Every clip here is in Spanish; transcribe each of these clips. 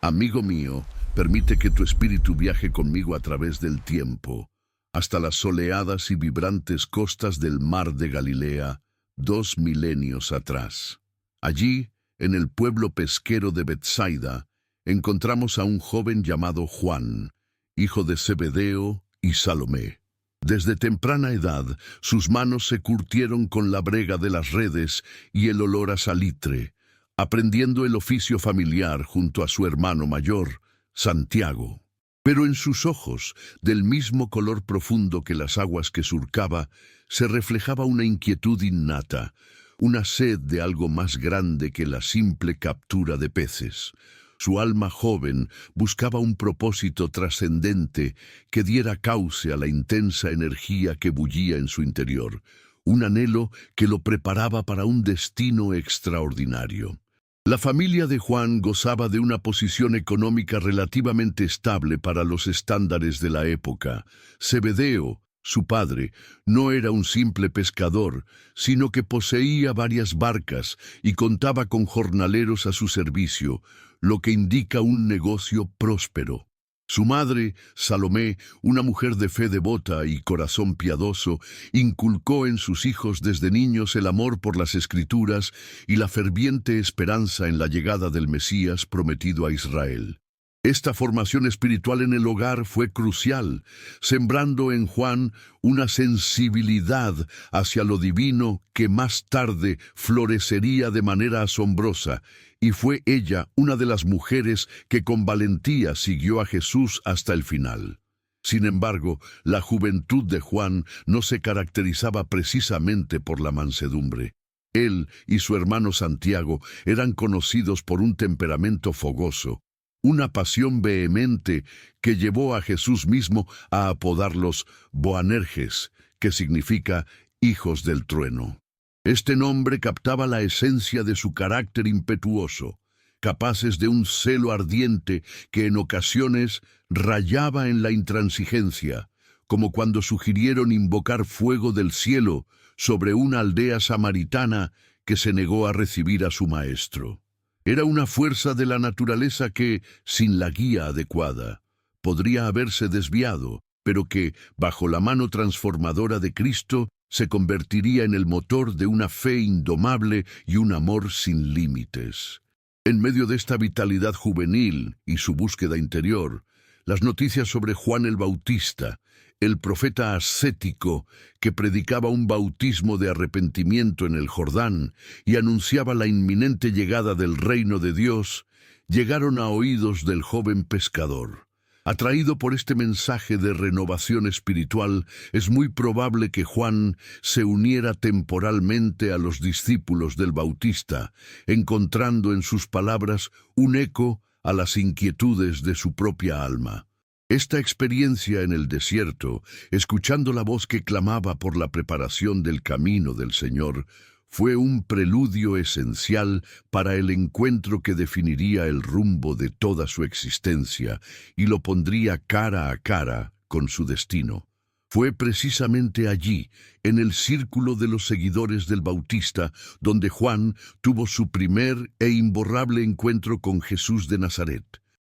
Amigo mío, permite que tu espíritu viaje conmigo a través del tiempo, hasta las soleadas y vibrantes costas del mar de Galilea, 2 milenios atrás. Allí, en el pueblo pesquero de Betsaida, encontramos a un joven llamado Juan, hijo de Zebedeo y Salomé. Desde temprana edad, sus manos se curtieron con la brega de las redes y el olor a salitre, aprendiendo el oficio familiar junto a su hermano mayor, Santiago. Pero en sus ojos, del mismo color profundo que las aguas que surcaba, se reflejaba una inquietud innata, una sed de algo más grande que la simple captura de peces. Su alma joven buscaba un propósito trascendente que diera cauce a la intensa energía que bullía en su interior, un anhelo que lo preparaba para un destino extraordinario. La familia de Juan gozaba de una posición económica relativamente estable para los estándares de la época. Zebedeo, su padre, no era un simple pescador, sino que poseía varias barcas y contaba con jornaleros a su servicio, lo que indica un negocio próspero. Su madre, Salomé, una mujer de fe devota y corazón piadoso, inculcó en sus hijos desde niños el amor por las Escrituras y la ferviente esperanza en la llegada del Mesías prometido a Israel. Esta formación espiritual en el hogar fue crucial, sembrando en Juan una sensibilidad hacia lo divino que más tarde florecería de manera asombrosa, y fue ella una de las mujeres que con valentía siguió a Jesús hasta el final. Sin embargo, la juventud de Juan no se caracterizaba precisamente por la mansedumbre. Él y su hermano Santiago eran conocidos por un temperamento fogoso, una pasión vehemente que llevó a Jesús mismo a apodarlos Boanerges, que significa hijos del trueno. Este nombre captaba la esencia de su carácter impetuoso, capaces de un celo ardiente que en ocasiones rayaba en la intransigencia, como cuando sugirieron invocar fuego del cielo sobre una aldea samaritana que se negó a recibir a su maestro. Era una fuerza de la naturaleza que, sin la guía adecuada, podría haberse desviado, pero que, bajo la mano transformadora de Cristo, se convertiría en el motor de una fe indomable y un amor sin límites. En medio de esta vitalidad juvenil y su búsqueda interior, las noticias sobre Juan el Bautista, el profeta ascético que predicaba un bautismo de arrepentimiento en el Jordán y anunciaba la inminente llegada del reino de Dios, llegaron a oídos del joven pescador. Atraído por este mensaje de renovación espiritual, es muy probable que Juan se uniera temporalmente a los discípulos del Bautista, encontrando en sus palabras un eco a las inquietudes de su propia alma. Esta experiencia en el desierto, escuchando la voz que clamaba por la preparación del camino del Señor, fue un preludio esencial para el encuentro que definiría el rumbo de toda su existencia y lo pondría cara a cara con su destino. Fue precisamente allí, en el círculo de los seguidores del Bautista, donde Juan tuvo su primer e imborrable encuentro con Jesús de Nazaret.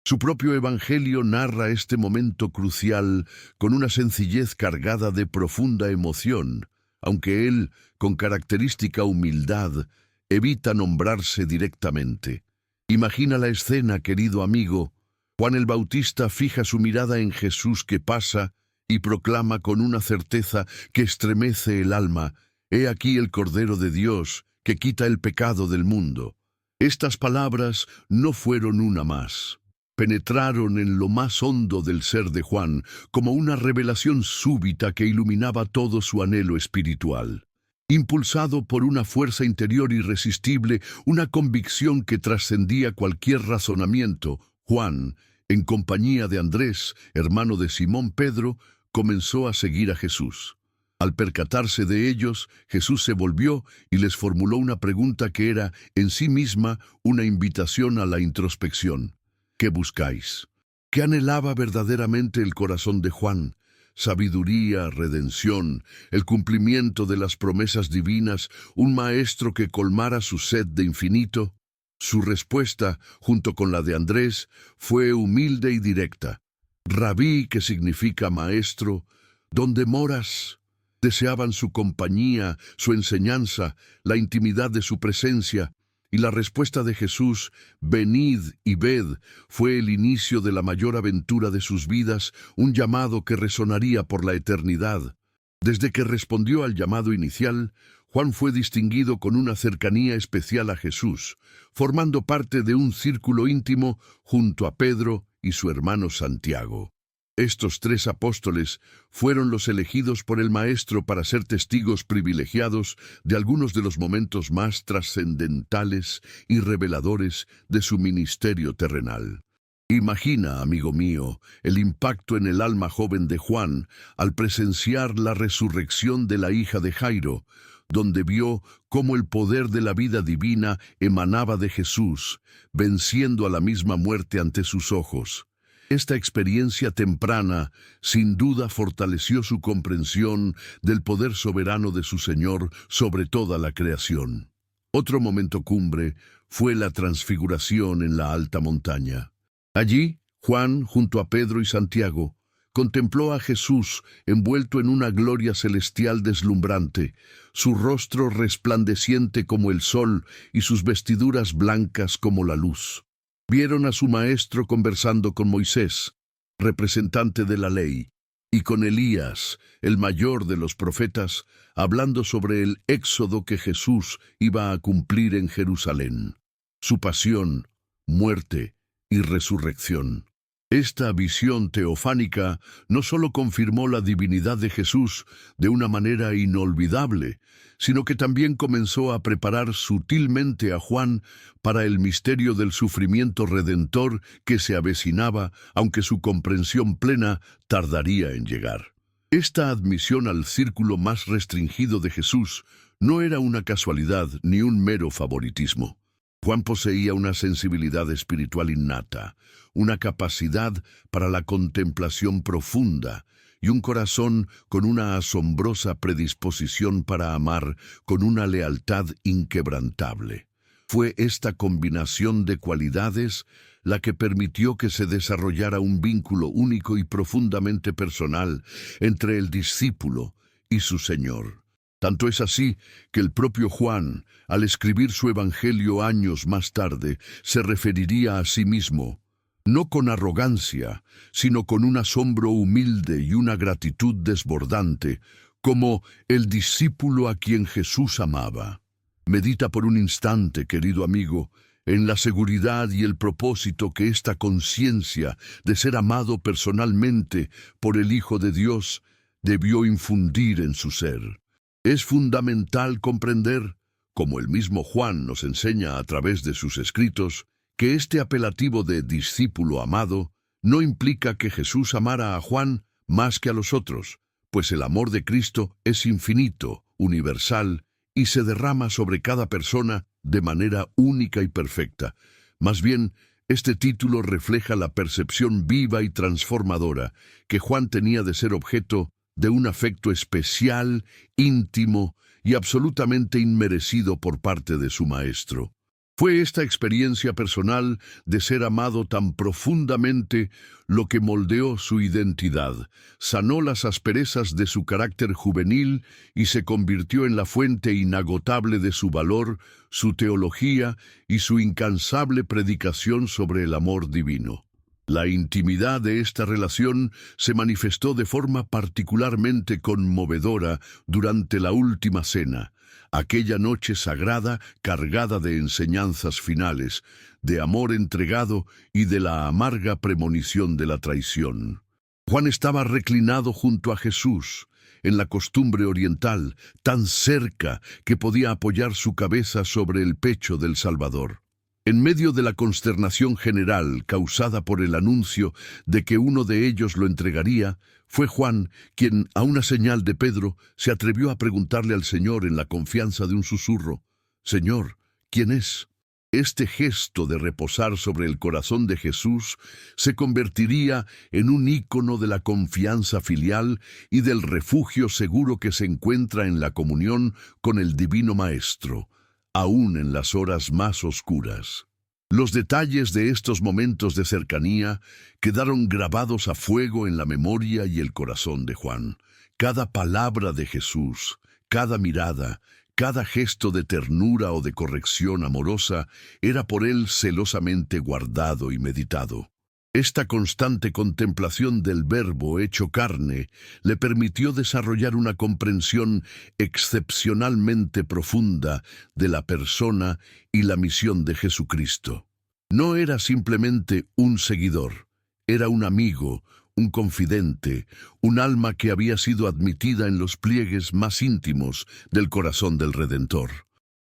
Su propio evangelio narra este momento crucial con una sencillez cargada de profunda emoción, aunque él, con característica humildad, evita nombrarse directamente. Imagina la escena, querido amigo. Juan el Bautista fija su mirada en Jesús que pasa y proclama con una certeza que estremece el alma: «He aquí el Cordero de Dios, que quita el pecado del mundo». Estas palabras no fueron una más. Penetraron en lo más hondo del ser de Juan, como una revelación súbita que iluminaba todo su anhelo espiritual. Impulsado por una fuerza interior irresistible, una convicción que trascendía cualquier razonamiento, Juan, en compañía de Andrés, hermano de Simón Pedro, comenzó a seguir a Jesús. Al percatarse de ellos, Jesús se volvió y les formuló una pregunta que era en sí misma una invitación a la introspección. ¿Qué buscáis? ¿Qué anhelaba verdaderamente el corazón de Juan? Sabiduría, redención, el cumplimiento de las promesas divinas, un maestro que colmara su sed de infinito. Su respuesta, junto con la de Andrés, fue humilde y directa. Rabí, que significa maestro, ¿dónde moras? Deseaban su compañía, su enseñanza, la intimidad de su presencia, y la respuesta de Jesús, venid y ved, fue el inicio de la mayor aventura de sus vidas, un llamado que resonaría por la eternidad. Desde que respondió al llamado inicial, Juan fue distinguido con una cercanía especial a Jesús, formando parte de un círculo íntimo junto a Pedro y su hermano Santiago. Estos tres apóstoles fueron los elegidos por el Maestro para ser testigos privilegiados de algunos de los momentos más trascendentales y reveladores de su ministerio terrenal. Imagina, amigo mío, el impacto en el alma joven de Juan al presenciar la resurrección de la hija de Jairo, donde vio cómo el poder de la vida divina emanaba de Jesús, venciendo a la misma muerte ante sus ojos. Esta experiencia temprana, sin duda, fortaleció su comprensión del poder soberano de su Señor sobre toda la creación. Otro momento cumbre fue la transfiguración en la alta montaña. Allí, Juan, junto a Pedro y Santiago, contempló a Jesús envuelto en una gloria celestial deslumbrante, su rostro resplandeciente como el sol y sus vestiduras blancas como la luz. Vieron a su maestro conversando con Moisés, representante de la ley, y con Elías, el mayor de los profetas, hablando sobre el éxodo que Jesús iba a cumplir en Jerusalén, su pasión, muerte y resurrección. Esta visión teofánica no solo confirmó la divinidad de Jesús de una manera inolvidable, sino que también comenzó a preparar sutilmente a Juan para el misterio del sufrimiento redentor que se avecinaba, aunque su comprensión plena tardaría en llegar. Esta admisión al círculo más restringido de Jesús no era una casualidad ni un mero favoritismo. Juan poseía una sensibilidad espiritual innata, una capacidad para la contemplación profunda y un corazón con una asombrosa predisposición para amar con una lealtad inquebrantable. Fue esta combinación de cualidades la que permitió que se desarrollara un vínculo único y profundamente personal entre el discípulo y su Señor. Tanto es así que el propio Juan, al escribir su evangelio años más tarde, se referiría a sí mismo, no con arrogancia, sino con un asombro humilde y una gratitud desbordante, como el discípulo a quien Jesús amaba. Medita por un instante, querido amigo, en la seguridad y el propósito que esta conciencia de ser amado personalmente por el Hijo de Dios debió infundir en su ser. Es fundamental comprender, como el mismo Juan nos enseña a través de sus escritos, que este apelativo de discípulo amado no implica que Jesús amara a Juan más que a los otros, pues el amor de Cristo es infinito, universal, y se derrama sobre cada persona de manera única y perfecta. Más bien, este título refleja la percepción viva y transformadora que Juan tenía de ser objeto de un afecto especial, íntimo y absolutamente inmerecido por parte de su maestro. Fue esta experiencia personal de ser amado tan profundamente lo que moldeó su identidad, sanó las asperezas de su carácter juvenil y se convirtió en la fuente inagotable de su valor, su teología y su incansable predicación sobre el amor divino. La intimidad de esta relación se manifestó de forma particularmente conmovedora durante la última cena, aquella noche sagrada cargada de enseñanzas finales, de amor entregado y de la amarga premonición de la traición. Juan estaba reclinado junto a Jesús, en la costumbre oriental, tan cerca que podía apoyar su cabeza sobre el pecho del Salvador. En medio de la consternación general causada por el anuncio de que uno de ellos lo entregaría, fue Juan quien, a una señal de Pedro, se atrevió a preguntarle al Señor en la confianza de un susurro, «Señor, ¿quién es?». Este gesto de reposar sobre el corazón de Jesús se convertiría en un ícono de la confianza filial y del refugio seguro que se encuentra en la comunión con el Divino Maestro. aún en las horas más oscuras. Los detalles de estos momentos de cercanía quedaron grabados a fuego en la memoria y el corazón de Juan. Cada palabra de Jesús, cada mirada, cada gesto de ternura o de corrección amorosa era por él celosamente guardado y meditado. Esta constante contemplación del Verbo hecho carne le permitió desarrollar una comprensión excepcionalmente profunda de la persona y la misión de Jesucristo. No era simplemente un seguidor, era un amigo, un confidente, un alma que había sido admitida en los pliegues más íntimos del corazón del Redentor.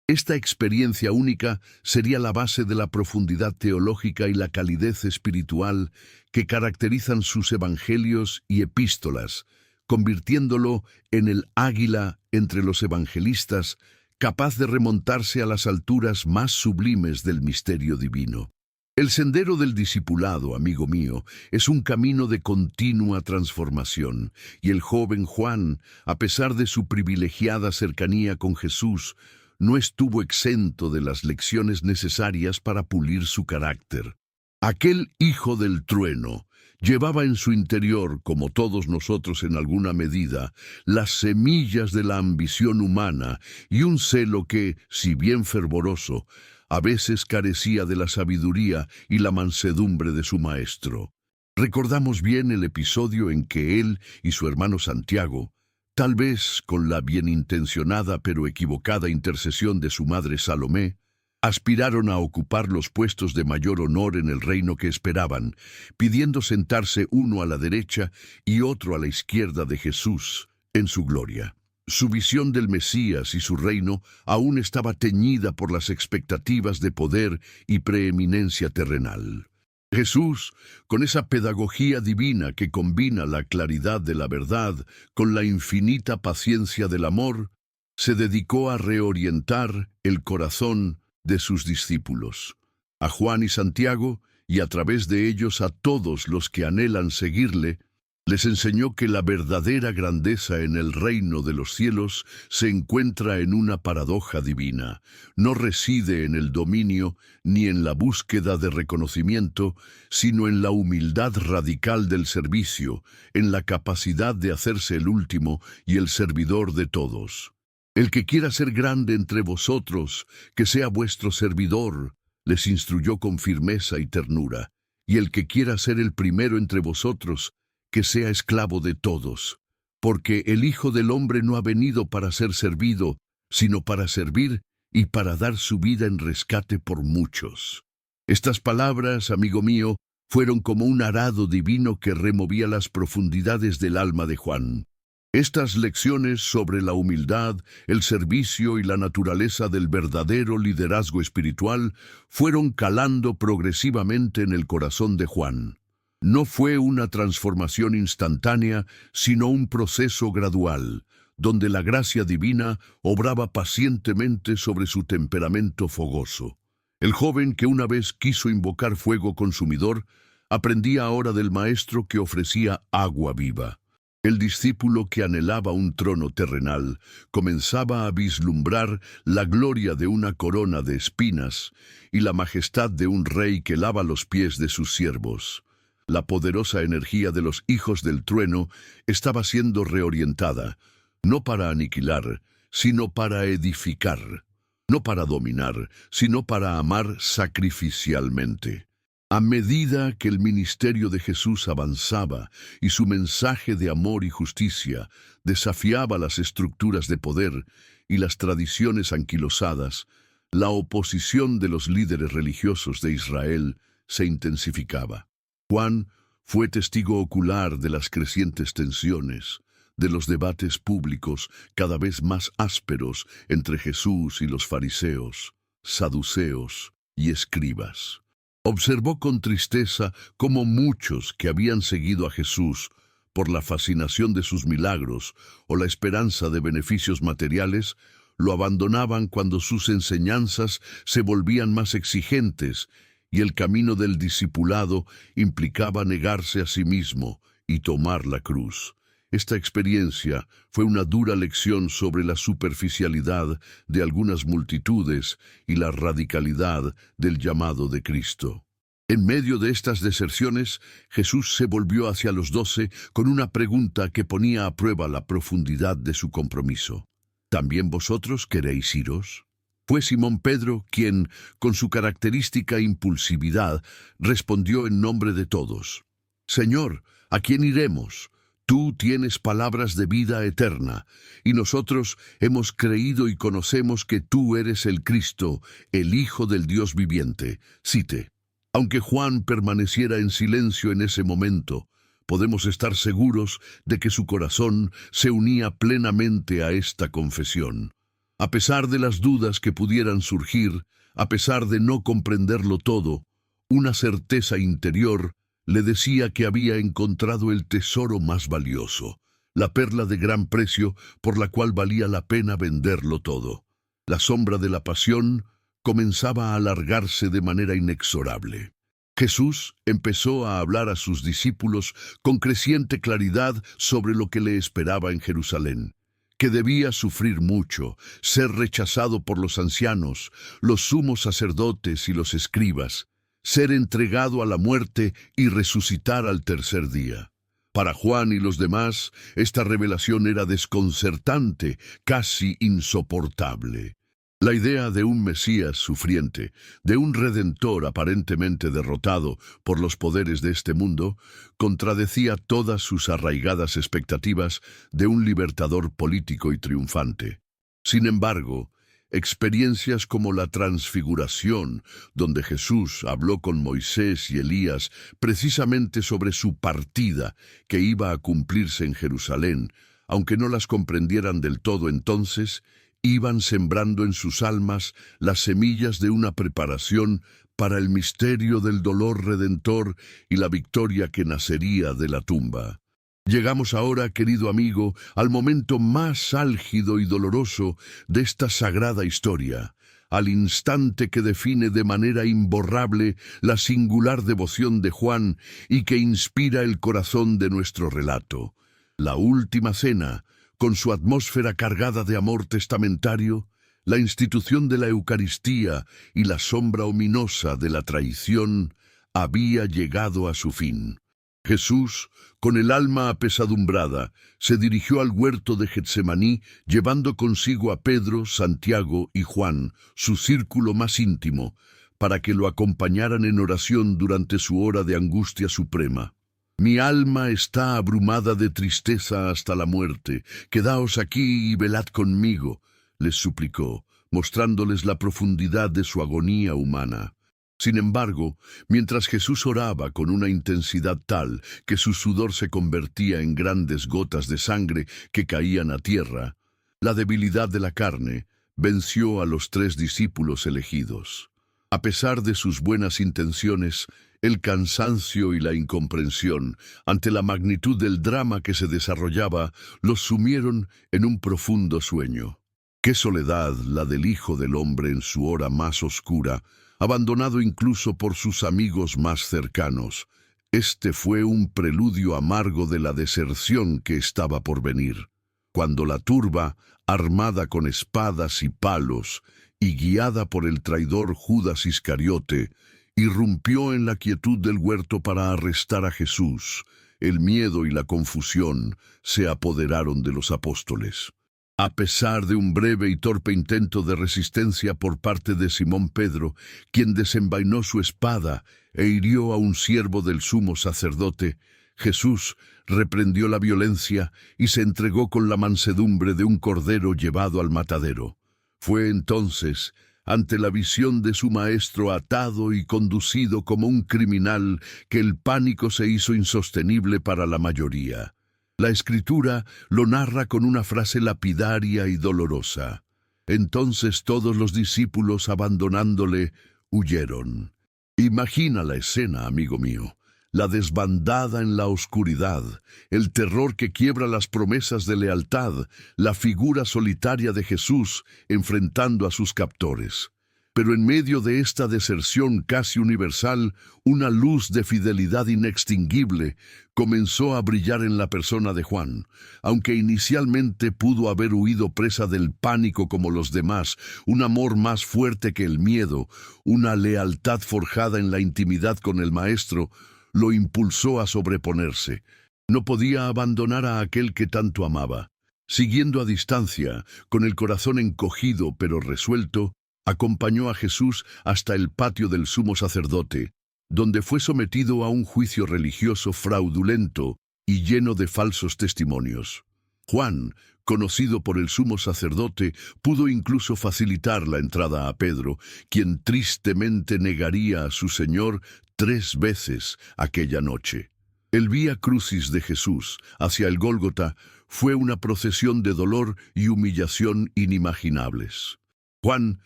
Esta experiencia única sería la base de la profundidad teológica y la calidez espiritual que caracterizan sus evangelios y epístolas, convirtiéndolo en el águila entre los evangelistas, capaz de remontarse a las alturas más sublimes del misterio divino. El sendero del discipulado, amigo mío, es un camino de continua transformación, y el joven Juan, a pesar de su privilegiada cercanía con Jesús, no estuvo exento de las lecciones necesarias para pulir su carácter. Aquel hijo del trueno llevaba en su interior, como todos nosotros en alguna medida, las semillas de la ambición humana y un celo que, si bien fervoroso, a veces carecía de la sabiduría y la mansedumbre de su maestro. Recordamos bien el episodio en que él y su hermano Santiago, tal vez con la bienintencionada pero equivocada intercesión de su madre Salomé, aspiraron a ocupar los puestos de mayor honor en el reino que esperaban, pidiendo sentarse uno a la derecha y otro a la izquierda de Jesús en su gloria. Su visión del Mesías y su reino aún estaba teñida por las expectativas de poder y preeminencia terrenal. Jesús, con esa pedagogía divina que combina la claridad de la verdad con la infinita paciencia del amor, se dedicó a reorientar el corazón de sus discípulos. A Juan y Santiago, y a través de ellos a todos los que anhelan seguirle, les enseñó que la verdadera grandeza en el reino de los cielos se encuentra en una paradoja divina. No reside en el dominio ni en la búsqueda de reconocimiento, sino en la humildad radical del servicio, en la capacidad de hacerse el último y el servidor de todos. El que quiera ser grande entre vosotros, que sea vuestro servidor, les instruyó con firmeza y ternura. Y el que quiera ser el primero entre vosotros, que sea esclavo de todos, porque el Hijo del Hombre no ha venido para ser servido, sino para servir y para dar su vida en rescate por muchos. Estas palabras, amigo mío, fueron como un arado divino que removía las profundidades del alma de Juan. Estas lecciones sobre la humildad, el servicio y la naturaleza del verdadero liderazgo espiritual fueron calando progresivamente en el corazón de Juan. No fue una transformación instantánea, sino un proceso gradual, donde la gracia divina obraba pacientemente sobre su temperamento fogoso. El joven que una vez quiso invocar fuego consumidor, aprendía ahora del maestro que ofrecía agua viva. El discípulo que anhelaba un trono terrenal comenzaba a vislumbrar la gloria de una corona de espinas y la majestad de un rey que lava los pies de sus siervos. La poderosa energía de los hijos del trueno estaba siendo reorientada, no para aniquilar, sino para edificar, no para dominar, sino para amar sacrificialmente. A medida que el ministerio de Jesús avanzaba y su mensaje de amor y justicia desafiaba las estructuras de poder y las tradiciones anquilosadas, la oposición de los líderes religiosos de Israel se intensificaba. Juan fue testigo ocular de las crecientes tensiones, de los debates públicos cada vez más ásperos entre Jesús y los fariseos, saduceos y escribas. Observó con tristeza cómo muchos que habían seguido a Jesús por la fascinación de sus milagros o la esperanza de beneficios materiales, lo abandonaban cuando sus enseñanzas se volvían más exigentes y el camino del discipulado implicaba negarse a sí mismo y tomar la cruz. Esta experiencia fue una dura lección sobre la superficialidad de algunas multitudes y la radicalidad del llamado de Cristo. En medio de estas deserciones, Jesús se volvió hacia los 12 con una pregunta que ponía a prueba la profundidad de su compromiso. ¿También vosotros queréis iros? Fue Simón Pedro quien, con su característica impulsividad, respondió en nombre de todos. Señor, ¿a quién iremos? Tú tienes palabras de vida eterna, y nosotros hemos creído y conocemos que tú eres el Cristo, el Hijo del Dios viviente. Cite. Aunque Juan permaneciera en silencio en ese momento, podemos estar seguros de que su corazón se unía plenamente a esta confesión. A pesar de las dudas que pudieran surgir, a pesar de no comprenderlo todo, una certeza interior le decía que había encontrado el tesoro más valioso, la perla de gran precio por la cual valía la pena venderlo todo. La sombra de la pasión comenzaba a alargarse de manera inexorable. Jesús empezó a hablar a sus discípulos con creciente claridad sobre lo que le esperaba en Jerusalén, que debía sufrir mucho, ser rechazado por los ancianos, los sumos sacerdotes y los escribas, ser entregado a la muerte y resucitar al tercer día. Para Juan y los demás, esta revelación era desconcertante, casi insoportable. La idea de un Mesías sufriente, de un Redentor aparentemente derrotado por los poderes de este mundo, contradecía todas sus arraigadas expectativas de un libertador político y triunfante. Sin embargo, experiencias como la Transfiguración, donde Jesús habló con Moisés y Elías precisamente sobre su partida que iba a cumplirse en Jerusalén, aunque no las comprendieran del todo entonces, iban sembrando en sus almas las semillas de una preparación para el misterio del dolor redentor y la victoria que nacería de la tumba. Llegamos ahora, querido amigo, al momento más álgido y doloroso de esta sagrada historia, al instante que define de manera imborrable la singular devoción de Juan y que inspira el corazón de nuestro relato. La última cena, con su atmósfera cargada de amor testamentario, la institución de la Eucaristía y la sombra ominosa de la traición, había llegado a su fin. Jesús, con el alma apesadumbrada, se dirigió al huerto de Getsemaní, llevando consigo a Pedro, Santiago y Juan, su círculo más íntimo, para que lo acompañaran en oración durante su hora de angustia suprema. Mi alma está abrumada de tristeza hasta la muerte. Quedaos aquí y velad conmigo, les suplicó, mostrándoles la profundidad de su agonía humana. Sin embargo, mientras Jesús oraba con una intensidad tal que su sudor se convertía en grandes gotas de sangre que caían a tierra, la debilidad de la carne venció a los 3 discípulos elegidos. A pesar de sus buenas intenciones, el cansancio y la incomprensión ante la magnitud del drama que se desarrollaba los sumieron en un profundo sueño. Qué soledad la del Hijo del Hombre en su hora más oscura, abandonado incluso por sus amigos más cercanos. Este fue un preludio amargo de la deserción que estaba por venir, cuando la turba, armada con espadas y palos y guiada por el traidor Judas Iscariote, irrumpió en la quietud del huerto para arrestar a Jesús. El miedo y la confusión se apoderaron de los apóstoles. A pesar de un breve y torpe intento de resistencia por parte de Simón Pedro, quien desenvainó su espada e hirió a un siervo del sumo sacerdote, Jesús reprendió la violencia y se entregó con la mansedumbre de un cordero llevado al matadero. Fue entonces, ante la visión de su maestro atado y conducido como un criminal, que el pánico se hizo insostenible para la mayoría. La Escritura lo narra con una frase lapidaria y dolorosa. Entonces todos los discípulos, abandonándole, huyeron. Imagina la escena, amigo mío. La desbandada en la oscuridad, el terror que quiebra las promesas de lealtad, la figura solitaria de Jesús enfrentando a sus captores. Pero en medio de esta deserción casi universal, una luz de fidelidad inextinguible comenzó a brillar en la persona de Juan. Aunque inicialmente pudo haber huido presa del pánico como los demás, un amor más fuerte que el miedo, una lealtad forjada en la intimidad con el Maestro, lo impulsó a sobreponerse. No podía abandonar a aquel que tanto amaba. Siguiendo a distancia, con el corazón encogido pero resuelto, acompañó a Jesús hasta el patio del sumo sacerdote, donde fue sometido a un juicio religioso fraudulento y lleno de falsos testimonios. Juan, conocido por el sumo sacerdote, pudo incluso facilitar la entrada a Pedro, quien tristemente negaría a su Señor 3 veces aquella noche. El Vía Crucis de Jesús hacia el Gólgota fue una procesión de dolor y humillación inimaginables. Juan,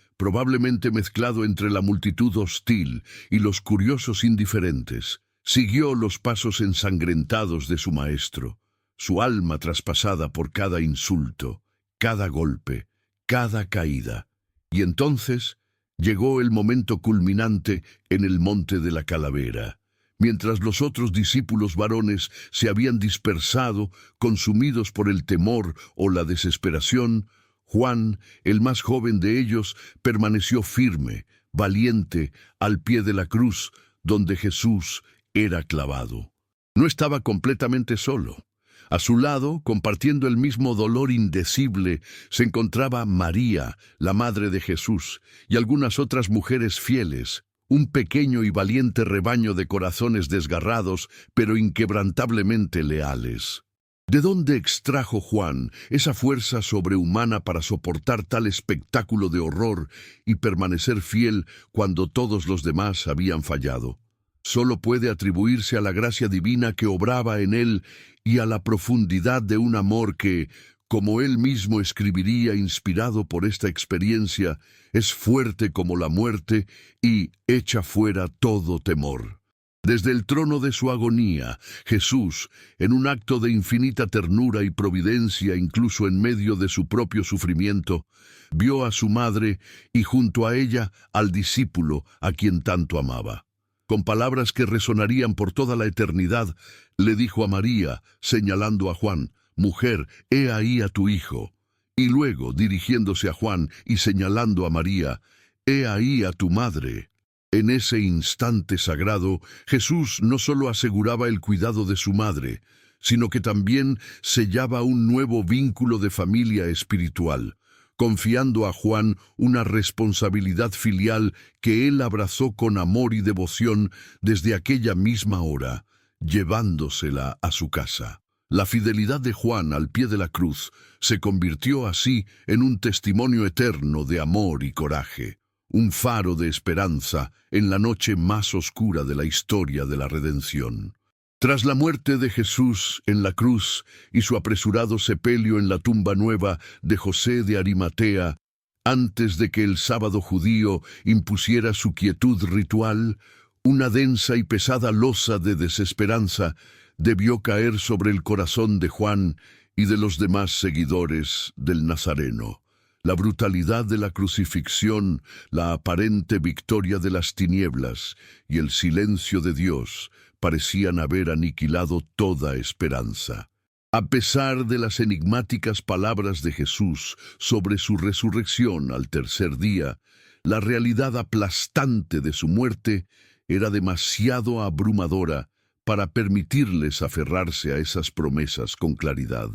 probablemente mezclado entre la multitud hostil y los curiosos indiferentes, siguió los pasos ensangrentados de su Maestro, su alma traspasada por cada insulto, cada golpe, cada caída. Y entonces llegó el momento culminante en el monte de la Calavera. Mientras los otros discípulos varones se habían dispersado, consumidos por el temor o la desesperación, Juan, el más joven de ellos, permaneció firme, valiente, al pie de la cruz, donde Jesús era clavado. No estaba completamente solo. A su lado, compartiendo el mismo dolor indecible, se encontraba María, la madre de Jesús, y algunas otras mujeres fieles, un pequeño y valiente rebaño de corazones desgarrados, pero inquebrantablemente leales. ¿De dónde extrajo Juan esa fuerza sobrehumana para soportar tal espectáculo de horror y permanecer fiel cuando todos los demás habían fallado? Solo puede atribuirse a la gracia divina que obraba en él y a la profundidad de un amor que, como él mismo escribiría inspirado por esta experiencia, es fuerte como la muerte y echa fuera todo temor. Desde el trono de su agonía, Jesús, en un acto de infinita ternura y providencia incluso en medio de su propio sufrimiento, vio a su madre y junto a ella al discípulo a quien tanto amaba. Con palabras que resonarían por toda la eternidad, le dijo a María, señalando a Juan: «Mujer, he ahí a tu hijo». Y luego, dirigiéndose a Juan y señalando a María: «He ahí a tu madre». En ese instante sagrado, Jesús no solo aseguraba el cuidado de su madre, sino que también sellaba un nuevo vínculo de familia espiritual, confiando a Juan una responsabilidad filial que él abrazó con amor y devoción desde aquella misma hora, llevándosela a su casa. La fidelidad de Juan al pie de la cruz se convirtió así en un testimonio eterno de amor y coraje, un faro de esperanza en la noche más oscura de la historia de la redención. Tras la muerte de Jesús en la cruz y su apresurado sepelio en la tumba nueva de José de Arimatea, antes de que el sábado judío impusiera su quietud ritual, una densa y pesada losa de desesperanza debió caer sobre el corazón de Juan y de los demás seguidores del Nazareno. La brutalidad de la crucifixión, la aparente victoria de las tinieblas y el silencio de Dios parecían haber aniquilado toda esperanza. A pesar de las enigmáticas palabras de Jesús sobre su resurrección al tercer día, la realidad aplastante de su muerte era demasiado abrumadora para permitirles aferrarse a esas promesas con claridad.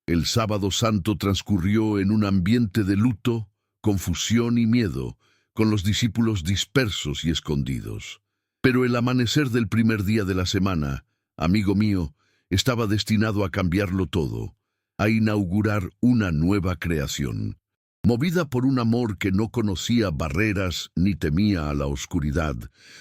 El sábado santo transcurrió en un ambiente de luto, confusión y miedo, con los discípulos dispersos y escondidos. Pero el amanecer del primer día de la semana, amigo mío, estaba destinado a cambiarlo todo, a inaugurar una nueva creación. Movida por un amor que no conocía barreras ni temía a la oscuridad,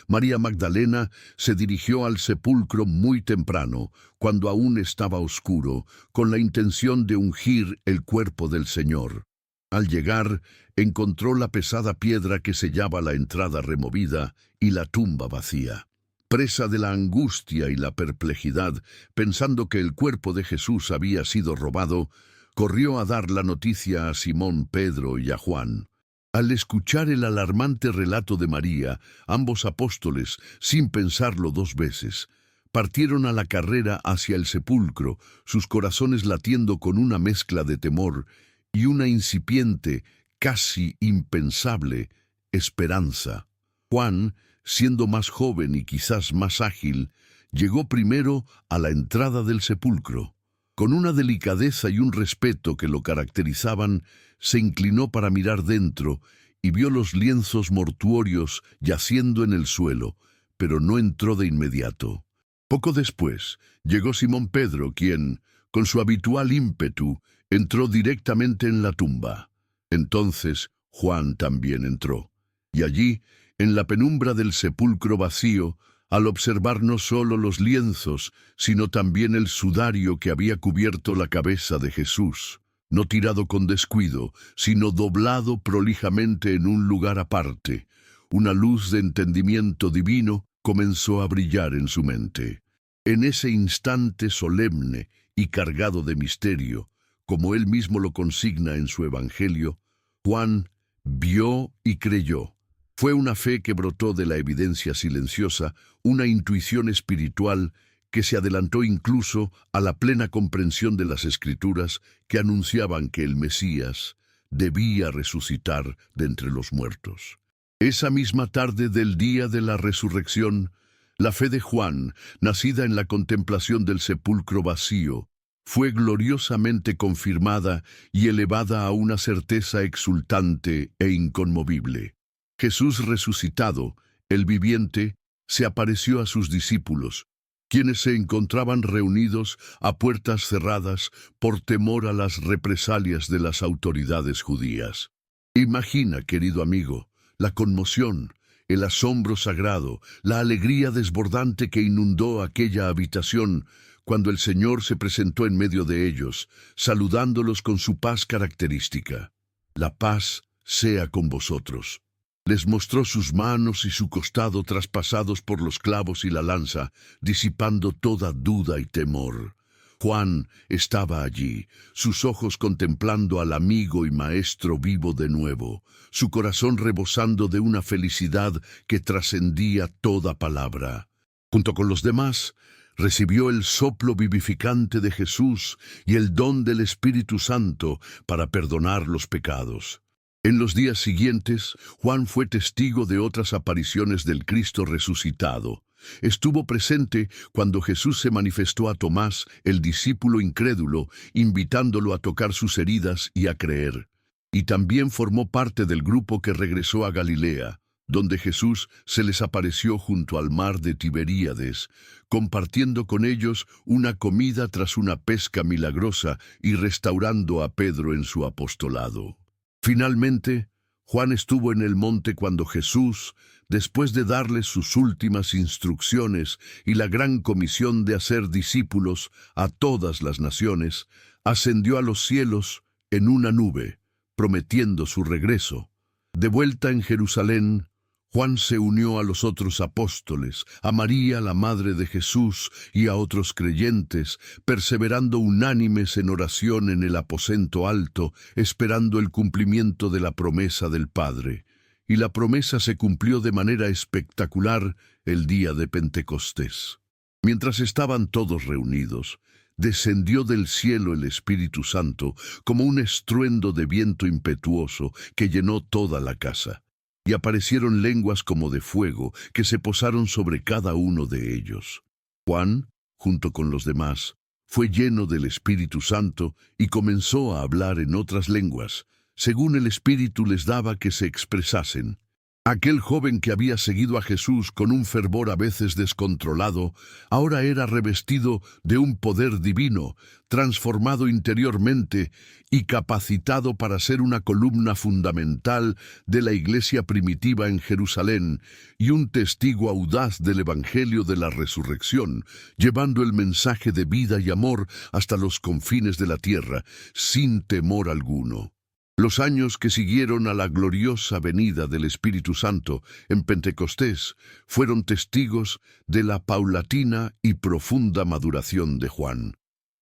María Magdalena se dirigió al sepulcro muy temprano, cuando aún estaba oscuro, con la intención de ungir el cuerpo del Señor. Al llegar, encontró la pesada piedra que sellaba la entrada removida y la tumba vacía. Presa de la angustia y la perplejidad, pensando que el cuerpo de Jesús había sido robado, corrió a dar la noticia a Simón Pedro y a Juan. Al escuchar el alarmante relato de María, ambos apóstoles, sin pensarlo dos veces, partieron a la carrera hacia el sepulcro, sus corazones latiendo con una mezcla de temor y una incipiente, casi impensable, esperanza. Juan, siendo más joven y quizás más ágil, llegó primero a la entrada del sepulcro. Con una delicadeza y un respeto que lo caracterizaban, se inclinó para mirar dentro y vio los lienzos mortuorios yaciendo en el suelo, pero no entró de inmediato. Poco después, llegó Simón Pedro, quien, con su habitual ímpetu, entró directamente en la tumba. Entonces Juan también entró, y allí, en la penumbra del sepulcro vacío, al observar no solo los lienzos, sino también el sudario que había cubierto la cabeza de Jesús, no tirado con descuido, sino doblado prolijamente en un lugar aparte, una luz de entendimiento divino comenzó a brillar en su mente. En ese instante solemne y cargado de misterio, como él mismo lo consigna en su Evangelio, Juan vio y creyó. Fue una fe que brotó de la evidencia silenciosa, una intuición espiritual que se adelantó incluso a la plena comprensión de las Escrituras que anunciaban que el Mesías debía resucitar de entre los muertos. Esa misma tarde del día de la resurrección, la fe de Juan, nacida en la contemplación del sepulcro vacío, fue gloriosamente confirmada y elevada a una certeza exultante e inconmovible. Jesús resucitado, el viviente, se apareció a sus discípulos, quienes se encontraban reunidos a puertas cerradas por temor a las represalias de las autoridades judías. Imagina, querido amigo, la conmoción, el asombro sagrado, la alegría desbordante que inundó aquella habitación cuando el Señor se presentó en medio de ellos, saludándolos con su paz característica. La paz sea con vosotros. Les mostró sus manos y su costado traspasados por los clavos y la lanza, disipando toda duda y temor. Juan estaba allí, sus ojos contemplando al amigo y maestro vivo de nuevo, su corazón rebosando de una felicidad que trascendía toda palabra. Junto con los demás, recibió el soplo vivificante de Jesús y el don del Espíritu Santo para perdonar los pecados. En los días siguientes, Juan fue testigo de otras apariciones del Cristo resucitado. Estuvo presente cuando Jesús se manifestó a Tomás, el discípulo incrédulo, invitándolo a tocar sus heridas y a creer. Y también formó parte del grupo que regresó a Galilea, donde Jesús se les apareció junto al mar de Tiberíades, compartiendo con ellos una comida tras una pesca milagrosa y restaurando a Pedro en su apostolado. Finalmente, Juan estuvo en el monte cuando Jesús, después de darles sus últimas instrucciones y la gran comisión de hacer discípulos a todas las naciones, ascendió a los cielos en una nube, prometiendo su regreso. De vuelta en Jerusalén, Juan se unió a los otros apóstoles, a María, la madre de Jesús, y a otros creyentes, perseverando unánimes en oración en el aposento alto, esperando el cumplimiento de la promesa del Padre. Y la promesa se cumplió de manera espectacular el día de Pentecostés. Mientras estaban todos reunidos, descendió del cielo el Espíritu Santo como un estruendo de viento impetuoso que llenó toda la casa. Y aparecieron lenguas como de fuego que se posaron sobre cada uno de ellos. Juan, junto con los demás, fue lleno del Espíritu Santo y comenzó a hablar en otras lenguas, según el Espíritu les daba que se expresasen. Aquel joven que había seguido a Jesús con un fervor a veces descontrolado, ahora era revestido de un poder divino, transformado interiormente y capacitado para ser una columna fundamental de la iglesia primitiva en Jerusalén y un testigo audaz del Evangelio de la resurrección, llevando el mensaje de vida y amor hasta los confines de la tierra, sin temor alguno. Los años que siguieron a la gloriosa venida del Espíritu Santo en Pentecostés fueron testigos de la paulatina y profunda maduración de Juan.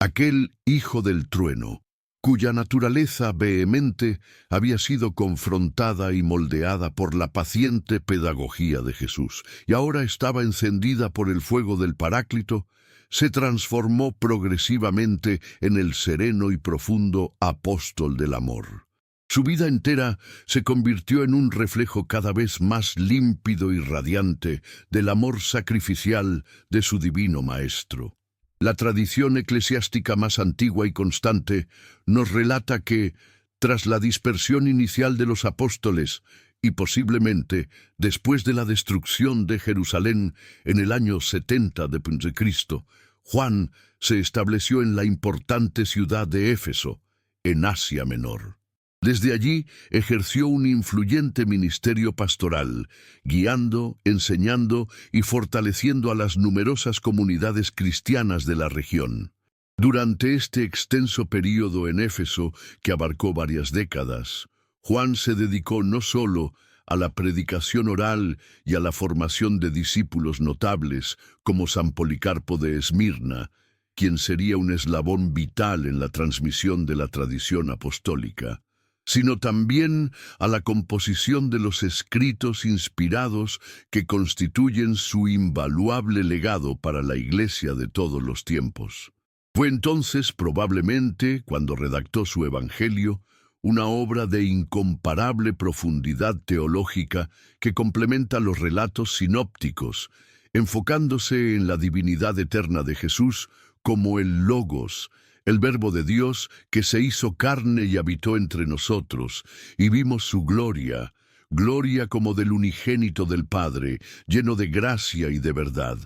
Aquel hijo del trueno, cuya naturaleza vehemente había sido confrontada y moldeada por la paciente pedagogía de Jesús, y ahora estaba encendida por el fuego del Paráclito, se transformó progresivamente en el sereno y profundo apóstol del amor. Su vida entera se convirtió en un reflejo cada vez más límpido y radiante del amor sacrificial de su divino Maestro. La tradición eclesiástica más antigua y constante nos relata que, tras la dispersión inicial de los apóstoles, y posiblemente después de la destrucción de Jerusalén en el año 70 de Cristo, Juan se estableció en la importante ciudad de Éfeso, en Asia Menor. Desde allí ejerció un influyente ministerio pastoral, guiando, enseñando y fortaleciendo a las numerosas comunidades cristianas de la región. Durante este extenso período en Éfeso, que abarcó varias décadas, Juan se dedicó no solo a la predicación oral y a la formación de discípulos notables como San Policarpo de Esmirna, quien sería un eslabón vital en la transmisión de la tradición apostólica, sino también a la composición de los escritos inspirados que constituyen su invaluable legado para la Iglesia de todos los tiempos. Fue entonces, probablemente, cuando redactó su Evangelio, una obra de incomparable profundidad teológica que complementa los relatos sinópticos, enfocándose en la divinidad eterna de Jesús como el Logos, el Verbo de Dios que se hizo carne y habitó entre nosotros, y vimos su gloria, gloria como del unigénito del Padre, lleno de gracia y de verdad.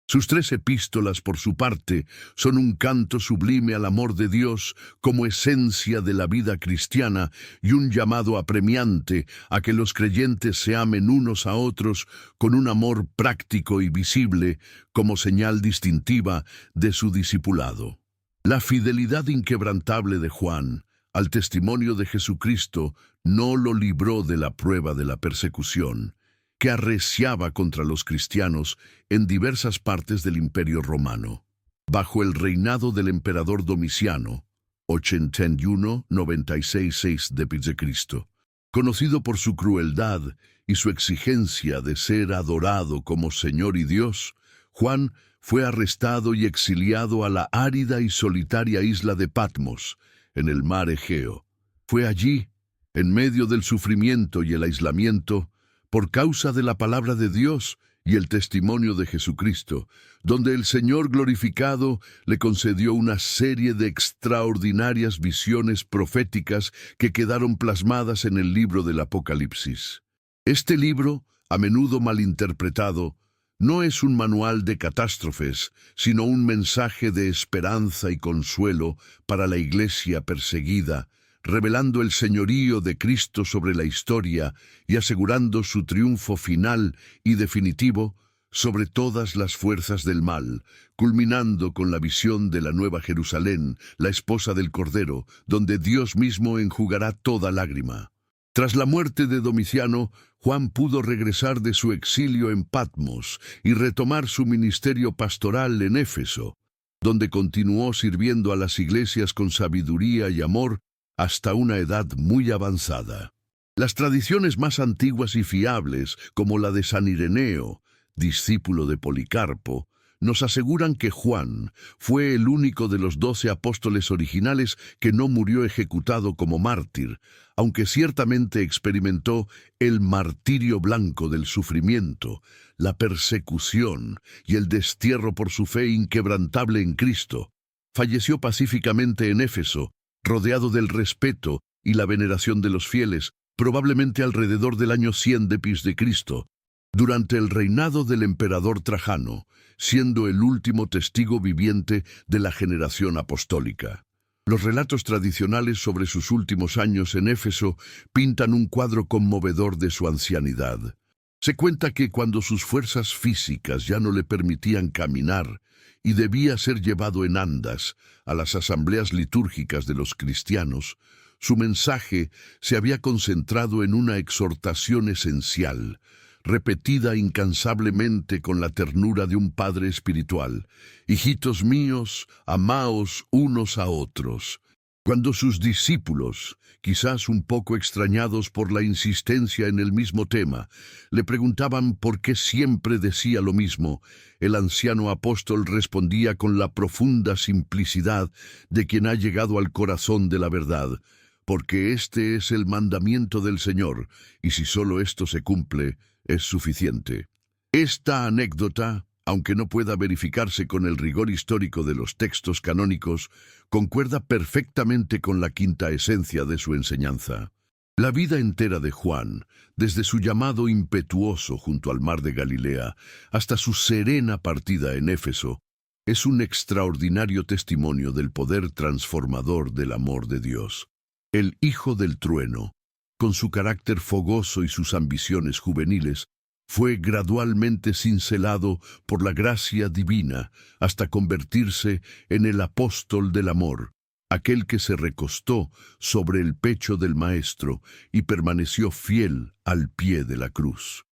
Sus 3 epístolas, por su parte, son un canto sublime al amor de Dios como esencia de la vida cristiana y un llamado apremiante a que los creyentes se amen unos a otros con un amor práctico y visible como señal distintiva de su discipulado. La fidelidad inquebrantable de Juan al testimonio de Jesucristo no lo libró de la prueba de la persecución, que arreciaba contra los cristianos en diversas partes del Imperio Romano. Bajo el reinado del emperador Domiciano, 81-96 de Cristo, conocido por su crueldad y su exigencia de ser adorado como Señor y Dios, Juan fue arrestado y exiliado a la árida y solitaria isla de Patmos, en el mar Egeo. Fue allí, en medio del sufrimiento y el aislamiento, por causa de la palabra de Dios y el testimonio de Jesucristo, donde el Señor glorificado le concedió una serie de extraordinarias visiones proféticas que quedaron plasmadas en el libro del Apocalipsis. Este libro, a menudo malinterpretado, no es un manual de catástrofes, sino un mensaje de esperanza y consuelo para la Iglesia perseguida, revelando el señorío de Cristo sobre la historia y asegurando su triunfo final y definitivo sobre todas las fuerzas del mal, culminando con la visión de la Nueva Jerusalén, la esposa del Cordero, donde Dios mismo enjugará toda lágrima. Tras la muerte de Domiciano, Juan pudo regresar de su exilio en Patmos y retomar su ministerio pastoral en Éfeso, donde continuó sirviendo a las iglesias con sabiduría y amor hasta una edad muy avanzada. Las tradiciones más antiguas y fiables, como la de San Ireneo, discípulo de Policarpo, nos aseguran que Juan fue el único de los 12 apóstoles originales que no murió ejecutado como mártir, aunque ciertamente experimentó el martirio blanco del sufrimiento, la persecución y el destierro por su fe inquebrantable en Cristo. Falleció pacíficamente en Éfeso, rodeado del respeto y la veneración de los fieles, probablemente alrededor del año 100 de Cristo, durante el reinado del emperador Trajano, siendo el último testigo viviente de la generación apostólica. Los relatos tradicionales sobre sus últimos años en Éfeso pintan un cuadro conmovedor de su ancianidad. Se cuenta que cuando sus fuerzas físicas ya no le permitían caminar y debía ser llevado en andas a las asambleas litúrgicas de los cristianos, su mensaje se había concentrado en una exhortación esencial, repetida incansablemente con la ternura de un padre espiritual: «Hijitos míos, amaos unos a otros». Cuando sus discípulos, quizás un poco extrañados por la insistencia en el mismo tema, le preguntaban por qué siempre decía lo mismo, el anciano apóstol respondía con la profunda simplicidad de quien ha llegado al corazón de la verdad, porque este es el mandamiento del Señor, y si solo esto se cumple, es suficiente. Esta anécdota, aunque no pueda verificarse con el rigor histórico de los textos canónicos, concuerda perfectamente con la quinta esencia de su enseñanza. La vida entera de Juan, desde su llamado impetuoso junto al mar de Galilea hasta su serena partida en Éfeso, es un extraordinario testimonio del poder transformador del amor de Dios. El Hijo del Trueno, con su carácter fogoso y sus ambiciones juveniles, fue gradualmente cincelado por la gracia divina hasta convertirse en el apóstol del amor, aquel que se recostó sobre el pecho del Maestro y permaneció fiel al pie de la cruz.